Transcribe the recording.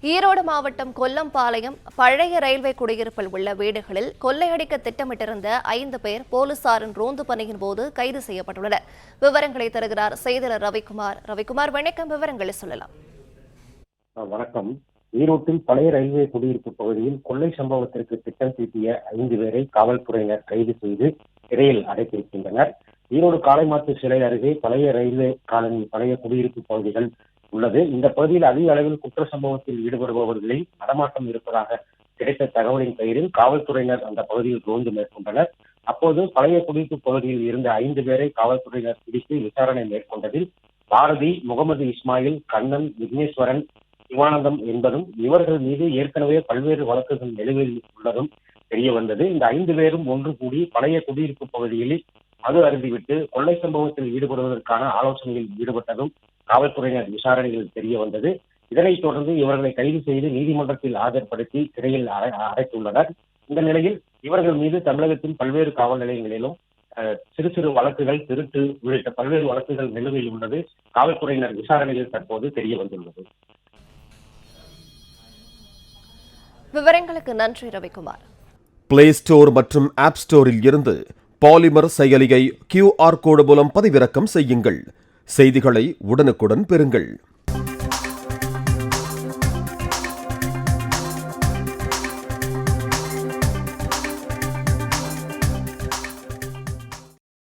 ஈரோடு மாவட்டம் கொல்லம்பாளையம் பழைய ரயில்வே குடியிருப்பில் உள்ள வீடுகளில் கொள்ளையடிக்க திட்டமிட்டிருந்த 5 பேர் போலீசாரின் ரோந்து பணியின் போது கைது செய்யப்பட்டுள்ளனர். விவரங்களை தருகிறார் செய்தியாளர் ரவிக்குமார். வணக்கம், விவரங்களை சொல்லலாம். வணக்கம். ஈரோட்டில் பழைய ரயில்வே குடியிருப்பு பகுதியில் கொள்ளை சம்பவத்திற்கு திட்டம் தீட்டிய 5 பேரை காவல்துறையினர் கைது செய்து சிறையில் அடைத்திருக்கின்றனர். ஈரோடு காளைமாத்து சிலை அருகே பழைய ரயில்வே காலனி பழைய குடியிருப்பு பகுதிகள் உள்ளது. இந்த பகுதியில் அதிக அளவில் குற்ற சம்பவத்தில் ஈடுபடுபவர்களில் நடமாட்டம் இருப்பதாக கிடைத்த தகவலின் பெயரில் காவல்துறையினர் அந்த பகுதியில் ரோந்து மேற்கொண்டனர். அப்போது பழைய குடியிருப்பு பகுதியில் இருந்த 5 பேரை காவல்துறையினர் பிடித்து விசாரணை மேற்கொண்டதில் பாரதி, முகமது இஸ்மாயில், கண்ணன், விக்னேஸ்வரன், சிவானந்தம் என்பதும் இவர்கள் மீது ஏற்கனவே பல்வேறு வழக்குகள் நிலுவையில் உள்ளதும் தெரிய வந்தது. இந்த 5 பேரும் ஒன்று கூடி பழைய குடியிருப்பு பகுதியில் மது அருந்திவிட்டு கொள்ளை சம்பவத்தில் ஈடுபடுவதற்கான ஆலோசனையில் ஈடுபட்டதும் காவல்துறையினர் விசாரணையில் தெரிய வந்தது. இதனைத் தொடர்ந்து இவர்களை கைது செய்து நீதிமன்றத்தில் ஆஜர்படுத்தி சிறையில் அடைத்துள்ளனர். இந்த நிலையில் இவர்கள் மீது தமிழகத்தின் பல்வேறு காவல் நிலையங்களிலும் சிறு சிறு வழக்குகள், திருட்டு உள்ளிட்ட பல்வேறு வழக்குகள் நிலுவையில் உள்ளது. காவல்துறையினர் விசாரணையில் தற்போது தெரிய வந்துள்ளது. விவரங்களுக்கு நன்றி ரவிக்குமார். பிளே ஸ்டோர் மற்றும் ஆப் ஸ்டோரில் இருந்து பாலிமர் செயலியை QR கோடு மூலம் பதிவிறக்கம் செய்யுங்கள். செய்திகளை உடனுக்குடன் பெறுங்கள்.